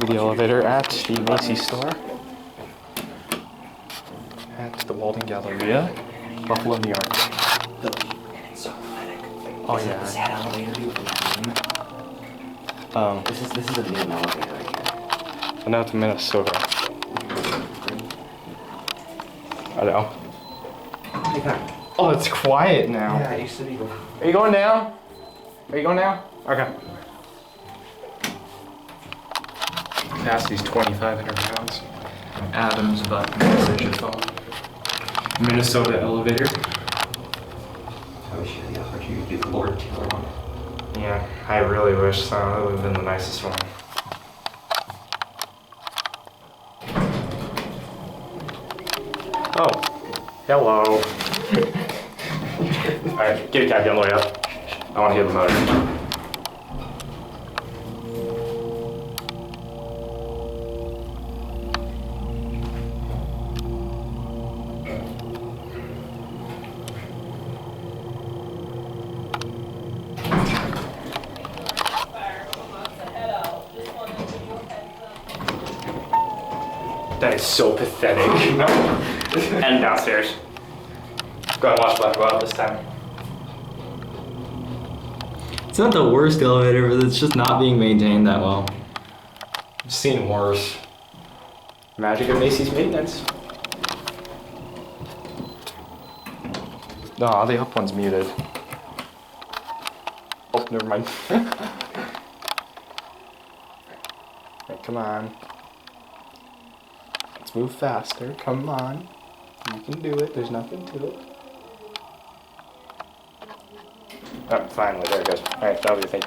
to the elevator at the Macy store. At the Walden Galleria, Buffalo, New York. It's so pathetic. Oh yeah. Is that elevator view from that room? This is a new elevator right here. And now to Minnesota. I know. Hey, come. Oh, it's quiet now. Yeah, it used to be. Are you going down? Are you going down? Okay. Capacity's 2,500 pounds. Adam's button message your phone. Minnesota elevator. I wish you had the opportunity to do the Lord Taylor one. Yeah, I really wish so. That would have been the nicest one. Oh, hello. Alright, get a cab, get on the way up. I want to hear the motor. That is so pathetic. And downstairs. Go ahead and watch Black go out this time. It's not the worst elevator, but it's just not being maintained that well. I've seen worse. Magic of Macy's maintenance. Aw, the up one's muted. Oh, never mind. Right, come on. Let's move faster. Come on. You can do it. There's nothing to it. Oh, finally. There it goes. Alright, that'll be the thing.